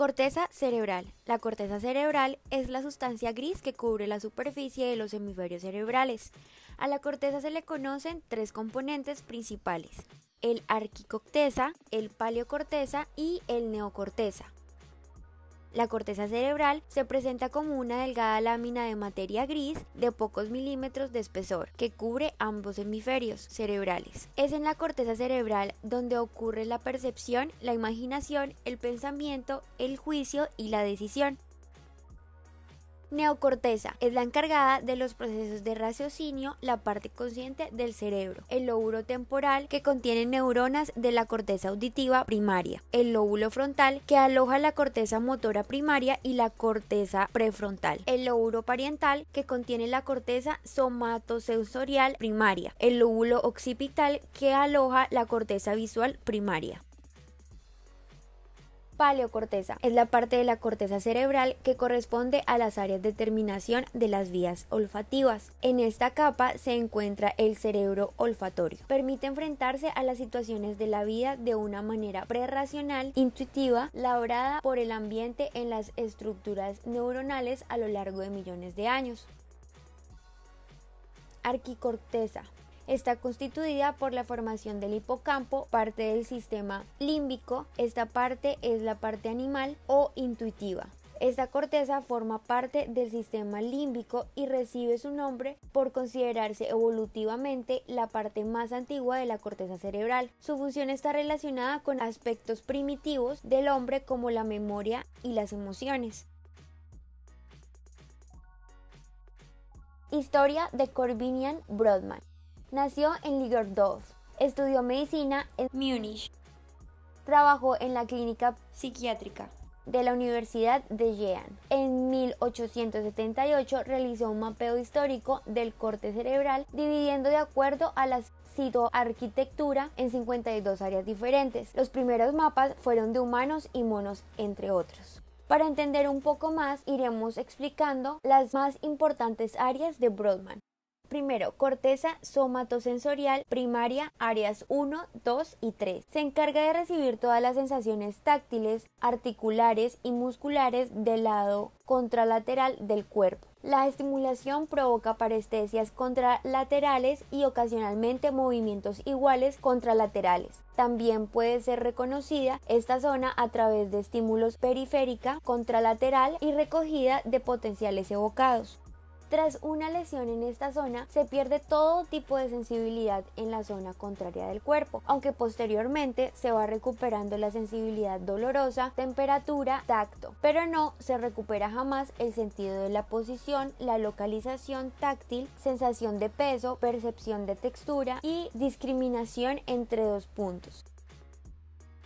Corteza cerebral. La corteza cerebral es la sustancia gris que cubre la superficie de los hemisferios cerebrales. A la corteza se le conocen tres componentes principales: el arquicorteza, el paleocorteza y el neocorteza. La corteza cerebral se presenta como una delgada lámina de materia gris de pocos milímetros de espesor que cubre ambos hemisferios cerebrales. Es en la corteza cerebral donde ocurre la percepción, la imaginación, el pensamiento, el juicio y la decisión. Neocorteza es la encargada de los procesos de raciocinio, la parte consciente del cerebro, el lóbulo temporal que contiene neuronas de la corteza auditiva primaria, el lóbulo frontal que aloja la corteza motora primaria y la corteza prefrontal, el lóbulo parietal que contiene la corteza somatosensorial primaria, el lóbulo occipital que aloja la corteza visual primaria. Paleocorteza es la parte de la corteza cerebral que corresponde a las áreas de terminación de las vías olfativas. En esta capa se encuentra el cerebro olfatorio. Permite enfrentarse a las situaciones de la vida de una manera prerracional, intuitiva, labrada por el ambiente en las estructuras neuronales a lo largo de millones de años. Arquicorteza. Está constituida por la formación del hipocampo, parte del sistema límbico. Esta parte es la parte animal o intuitiva. Esta corteza forma parte del sistema límbico y recibe su nombre por considerarse evolutivamente la parte más antigua de la corteza cerebral. Su función está relacionada con aspectos primitivos del hombre como la memoria y las emociones. Historia de Corbinian Brodmann. Nació en Ligerdorf, estudió medicina en Múnich, trabajó en la clínica psiquiátrica de la Universidad de Jena. En 1878 realizó un mapeo histórico del corte cerebral, dividiendo de acuerdo a la citoarquitectura en 52 áreas diferentes. Los primeros mapas fueron de humanos y monos, entre otros. Para entender un poco más, iremos explicando las más importantes áreas de Brodmann. Primero, corteza somatosensorial primaria, áreas 1, 2 y 3. Se encarga de recibir todas las sensaciones táctiles, articulares y musculares del lado contralateral del cuerpo. La estimulación provoca parestesias contralaterales y ocasionalmente movimientos iguales contralaterales. También puede ser reconocida esta zona a través de estímulos periférica, contralateral y recogida de potenciales evocados. Tras una lesión en esta zona, se pierde todo tipo de sensibilidad en la zona contraria del cuerpo, aunque posteriormente se va recuperando la sensibilidad dolorosa, temperatura, tacto, pero no se recupera jamás el sentido de la posición, la localización táctil, sensación de peso, percepción de textura y discriminación entre dos puntos.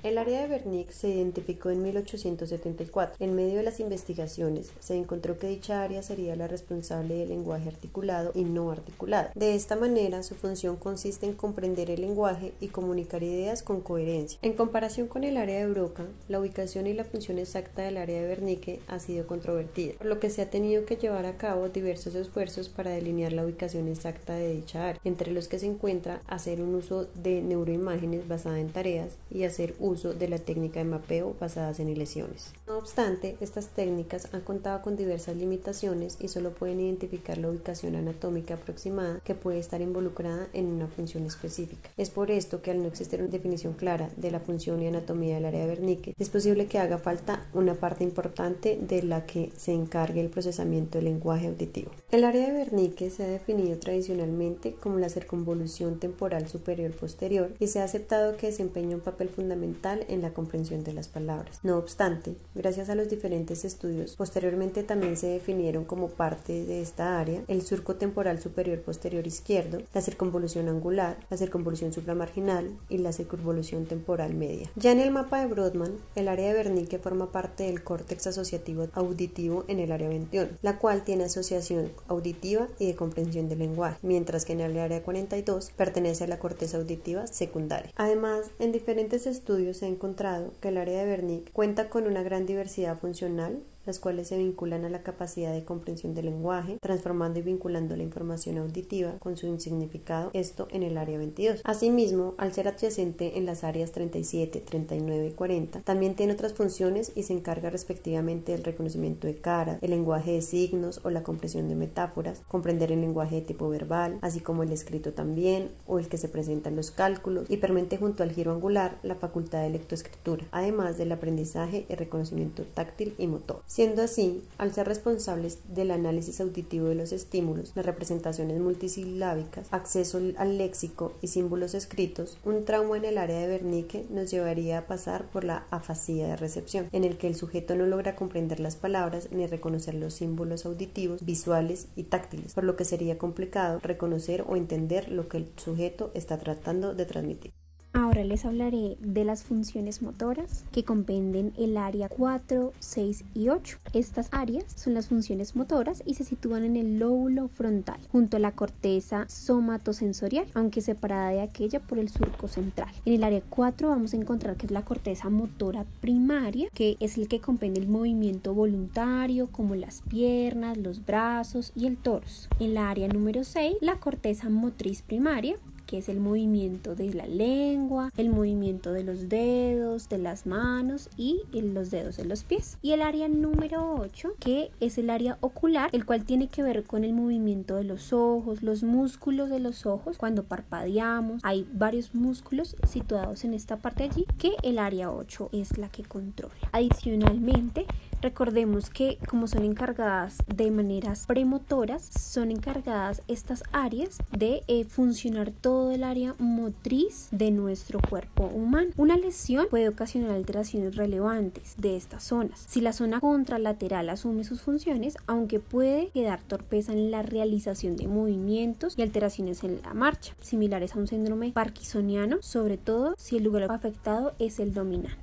El área de Wernicke se identificó en 1874. En medio de las investigaciones, se encontró que dicha área sería la responsable del lenguaje articulado y no articulado. De esta manera, su función consiste en comprender el lenguaje y comunicar ideas con coherencia. En comparación con el área de Broca, la ubicación y la función exacta del área de Wernicke ha sido controvertida, por lo que se ha tenido que llevar a cabo diversos esfuerzos para delinear la ubicación exacta de dicha área, entre los que se encuentra hacer un uso de neuroimágenes basada en tareas y hacer uso de la técnica de mapeo basadas en lesiones. No obstante, estas técnicas han contado con diversas limitaciones y solo pueden identificar la ubicación anatómica aproximada que puede estar involucrada en una función específica. Es por esto que al no existir una definición clara de la función y anatomía del área de Wernicke, es posible que haga falta una parte importante de la que se encargue el procesamiento del lenguaje auditivo. El área de Wernicke se ha definido tradicionalmente como la circunvolución temporal superior-posterior y se ha aceptado que desempeña un papel fundamental en la comprensión de las palabras. No obstante, gracias a los diferentes estudios, posteriormente también se definieron como parte de esta área el surco temporal superior posterior izquierdo, la circunvolución angular, la circunvolución supramarginal y la circunvolución temporal media. Ya en el mapa de Brodmann, el área de Wernicke forma parte del córtex asociativo auditivo en el área 21, la cual tiene asociación auditiva y de comprensión del lenguaje, mientras que en el área 42 pertenece a la corteza auditiva secundaria. Además, en diferentes estudios se ha encontrado que el área de Wernicke cuenta con una gran diversidad funcional las cuales se vinculan a la capacidad de comprensión del lenguaje, transformando y vinculando la información auditiva con su significado, esto en el área 22. Asimismo, al ser adyacente en las áreas 37, 39 y 40, también tiene otras funciones y se encarga respectivamente del reconocimiento de cara, el lenguaje de signos o la comprensión de metáforas, comprender el lenguaje de tipo verbal, así como el escrito también, o el que se presenta en los cálculos, y permite junto al giro angular la facultad de lectoescritura, además del aprendizaje y reconocimiento táctil y motor. Siendo así, al ser responsables del análisis auditivo de los estímulos, las representaciones multisilábicas, acceso al léxico y símbolos escritos, un trauma en el área de Wernicke nos llevaría a pasar por la afasia de recepción, en el que el sujeto no logra comprender las palabras ni reconocer los símbolos auditivos, visuales y táctiles, por lo que sería complicado reconocer o entender lo que el sujeto está tratando de transmitir. Ahora les hablaré de las funciones motoras que comprenden el área 4, 6 y 8. Estas áreas son las funciones motoras y se sitúan en el lóbulo frontal, junto a la corteza somatosensorial, aunque separada de aquella por el surco central. En el área 4 vamos a encontrar que es la corteza motora primaria, que es el que comprende el movimiento voluntario, como las piernas, los brazos y el torso. En la área número 6, la corteza motriz primaria, que es el movimiento de la lengua, el movimiento de los dedos, de las manos y los dedos de los pies. Y el área número 8, que es el área ocular, el cual tiene que ver con el movimiento de los ojos, los músculos de los ojos cuando parpadeamos. Hay varios músculos situados en esta parte allí que el área 8 es la que controla. Adicionalmente, recordemos que como son encargadas de maneras premotoras, son encargadas estas áreas de funcionar todo el área motriz de nuestro cuerpo humano. Una lesión puede ocasionar alteraciones relevantes de estas zonas. Si la zona contralateral asume sus funciones, aunque puede quedar torpeza en la realización de movimientos y alteraciones en la marcha, similares a un síndrome parkinsoniano, sobre todo si el lugar afectado es el dominante.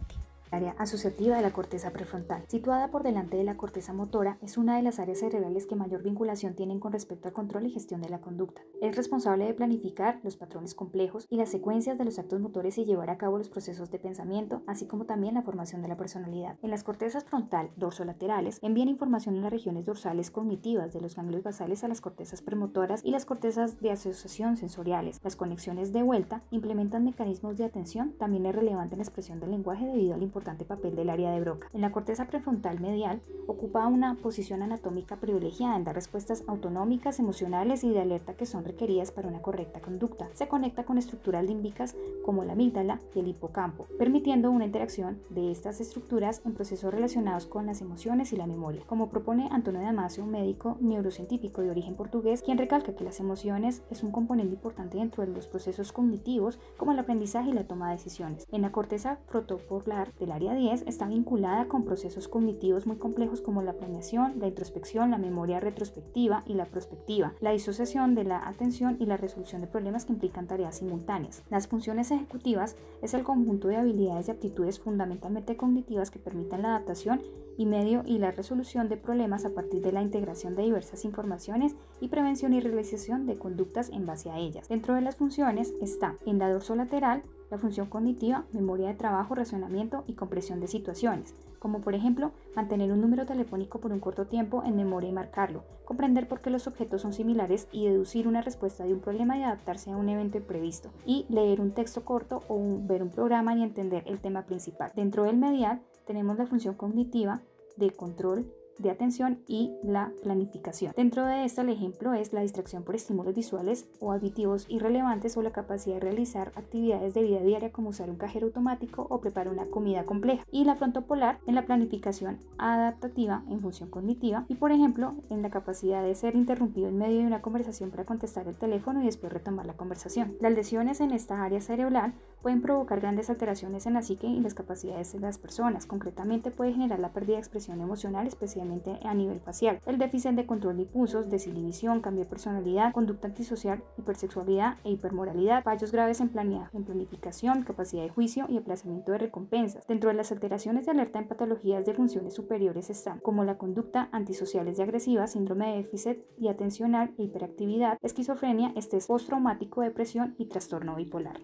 área asociativa de la corteza prefrontal. Situada por delante de la corteza motora, es una de las áreas cerebrales que mayor vinculación tienen con respecto al control y gestión de la conducta. Es responsable de planificar los patrones complejos y las secuencias de los actos motores y llevar a cabo los procesos de pensamiento, así como también la formación de la personalidad. En las cortezas frontal dorsolaterales envían información en las regiones dorsales cognitivas de los ganglios basales a las cortezas premotoras y las cortezas de asociación sensoriales. Las conexiones de vuelta implementan mecanismos de atención. También es relevante en la expresión del lenguaje debido al importante papel del área de Broca. En la corteza prefrontal medial ocupa una posición anatómica privilegiada en dar respuestas autonómicas, emocionales y de alerta que son requeridas para una correcta conducta. Se conecta con estructuras límbicas como la amígdala y el hipocampo, permitiendo una interacción de estas estructuras en procesos relacionados con las emociones y la memoria, como propone Antonio Damasio, un médico neurocientífico de origen portugués, quien recalca que las emociones es un componente importante dentro de los procesos cognitivos como el aprendizaje y la toma de decisiones. En la corteza frontopolar del área 10 está vinculada con procesos cognitivos muy complejos como la planeación, la introspección, la memoria retrospectiva y la prospectiva, la disociación de la atención y la resolución de problemas que implican tareas simultáneas. Las funciones ejecutivas es el conjunto de habilidades y aptitudes fundamentalmente cognitivas que permiten la adaptación y medio y la resolución de problemas a partir de la integración de diversas informaciones y prevención y realización de conductas en base a ellas. Dentro de las funciones está en la dorsolateral la función cognitiva, memoria de trabajo, razonamiento y comprensión de situaciones, como por ejemplo mantener un número telefónico por un corto tiempo en memoria y marcarlo, comprender por qué los objetos son similares y deducir una respuesta de un problema y adaptarse a un evento imprevisto, y leer un texto corto o ver un programa y entender el tema principal. Dentro del medial tenemos la función cognitiva de control de atención y la planificación. Dentro de esta, el ejemplo es la distracción por estímulos visuales o auditivos irrelevantes o la capacidad de realizar actividades de vida diaria como usar un cajero automático o preparar una comida compleja. Y la frontopolar en la planificación adaptativa en función cognitiva y, por ejemplo, en la capacidad de ser interrumpido en medio de una conversación para contestar el teléfono y después retomar la conversación. Las lesiones en esta área cerebral pueden provocar grandes alteraciones en la psique y las capacidades de las personas. Concretamente puede generar la pérdida de expresión emocional, especialmente a nivel facial, el déficit de control de impulsos, desinhibición, cambio de personalidad, conducta antisocial, hipersexualidad e hipermoralidad, fallos graves en planificación, capacidad de juicio y aplazamiento de recompensas. Dentro de las alteraciones de alerta en patologías de funciones superiores están como la conducta antisociales y agresiva, síndrome de déficit y atencional e hiperactividad, esquizofrenia, estrés postraumático, depresión y trastorno bipolar.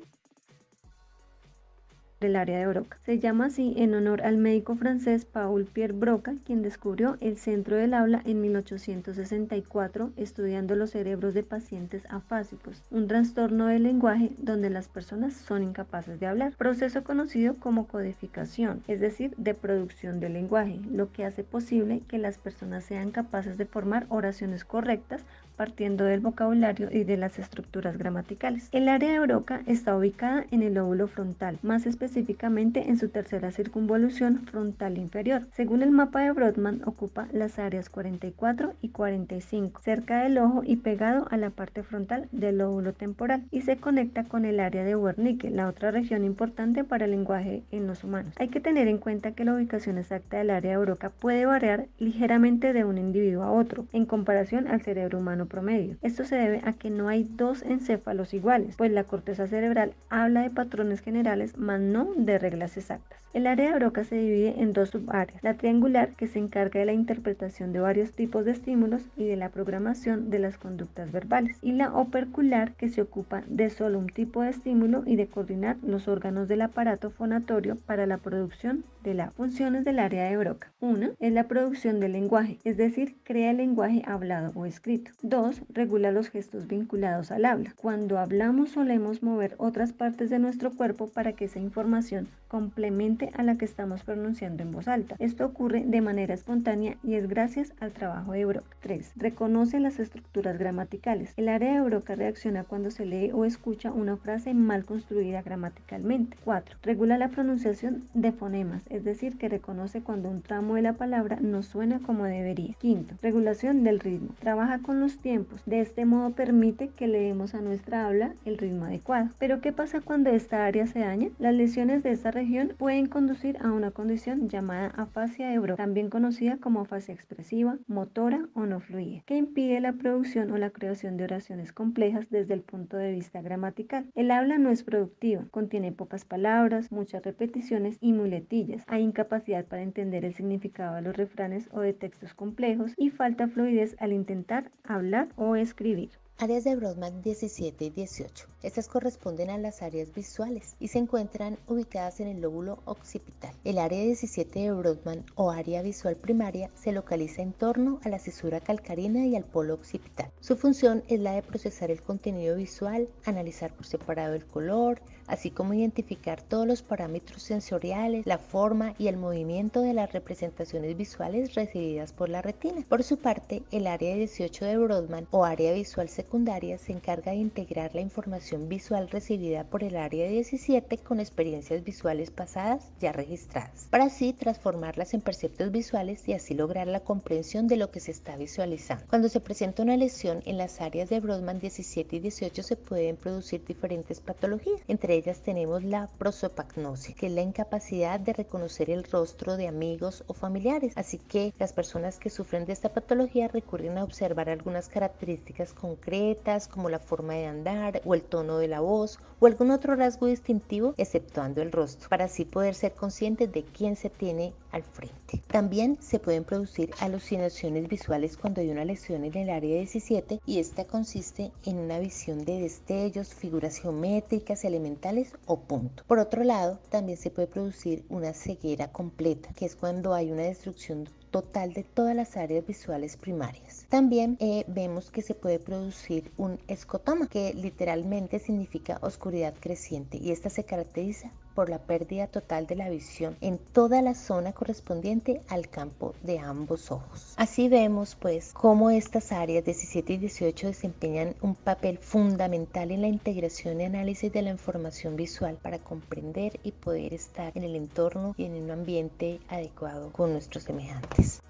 del área de Broca. Se llama así en honor al médico francés Paul-Pierre Broca, quien descubrió el centro del habla en 1864 estudiando los cerebros de pacientes afásicos, un trastorno del lenguaje donde las personas son incapaces de hablar, proceso conocido como codificación, es decir, de producción del lenguaje, lo que hace posible que las personas sean capaces de formar oraciones correctas partiendo del vocabulario y de las estructuras gramaticales. El área de Broca está ubicada en el lóbulo frontal, más específicamente en su tercera circunvolución frontal inferior. Según el mapa de Brodmann, ocupa las áreas 44 y 45, cerca del ojo y pegado a la parte frontal del lóbulo temporal, y se conecta con el área de Wernicke, la otra región importante para el lenguaje en los humanos. Hay que tener en cuenta que la ubicación exacta del área de Broca puede variar ligeramente de un individuo a otro, en comparación al cerebro humano promedio. Esto se debe a que no hay dos encéfalos iguales, pues la corteza cerebral habla de patrones generales, mas no de reglas exactas. El área de Broca se divide en dos subáreas, la triangular, que se encarga de la interpretación de varios tipos de estímulos y de la programación de las conductas verbales, y la opercular, que se ocupa de solo un tipo de estímulo y de coordinar los órganos del aparato fonatorio para la producción de las funciones del área de Broca. Una es la producción del lenguaje, es decir, crea el lenguaje hablado o escrito. 2. Regula los gestos vinculados al habla. Cuando hablamos solemos mover otras partes de nuestro cuerpo para que esa información complemente a la que estamos pronunciando en voz alta. Esto ocurre de manera espontánea y es gracias al trabajo de Broca. 3. Reconoce las estructuras gramaticales. El área de Broca reacciona cuando se lee o escucha una frase mal construida gramaticalmente. 4. Regula la pronunciación de fonemas, es decir, que reconoce cuando un tramo de la palabra no suena como debería. 5. Regulación del ritmo. Trabaja con los tiempos. De este modo permite que le demos a nuestra habla el ritmo adecuado. Pero ¿qué pasa cuando esta área se daña? Las lesiones de esta región pueden conducir a una condición llamada afasia de Broca, también conocida como afasia expresiva, motora o no fluida, que impide la producción o la creación de oraciones complejas desde el punto de vista gramatical. El habla no es productiva, contiene pocas palabras, muchas repeticiones y muletillas. Hay incapacidad para entender el significado de los refranes o de textos complejos y falta fluidez al intentar hablar o escribir. Áreas de Brodmann 17 y 18. Estas corresponden a las áreas visuales y se encuentran ubicadas en el lóbulo occipital. El área 17 de Brodmann o área visual primaria se localiza en torno a la cisura calcarina y al polo occipital. Su función es la de procesar el contenido visual, analizar por separado el color, así como identificar todos los parámetros sensoriales, la forma y el movimiento de las representaciones visuales recibidas por la retina. Por su parte, el área 18 de Brodmann o área visual secundaria se encarga de integrar la información visual recibida por el área 17 con experiencias visuales pasadas ya registradas, para así transformarlas en perceptos visuales y así lograr la comprensión de lo que se está visualizando. Cuando se presenta una lesión en las áreas de Brodmann 17 y 18 se pueden producir diferentes patologías. Entre ellas tenemos la prosopagnosia, que es la incapacidad de reconocer el rostro de amigos o familiares, así que las personas que sufren de esta patología recurren a observar algunas características concretas como la forma de andar o el tono de la voz o algún otro rasgo distintivo exceptuando el rostro, para así poder ser conscientes de quién se tiene al frente. También se pueden producir alucinaciones visuales cuando hay una lesión en el área 17 y esta consiste en una visión de destellos, figuras geométricas, elementales o puntos. Por otro lado, también se puede producir una ceguera completa, que es cuando hay una destrucción total de todas las áreas visuales primarias. También vemos que se puede producir un escotoma, que literalmente significa oscuridad creciente, y esta se caracteriza por la pérdida total de la visión en toda la zona correspondiente al campo de ambos ojos. Así vemos pues cómo estas áreas 17 y 18 desempeñan un papel fundamental en la integración y análisis de la información visual para comprender y poder estar en el entorno y en un ambiente adecuado con nuestros semejantes.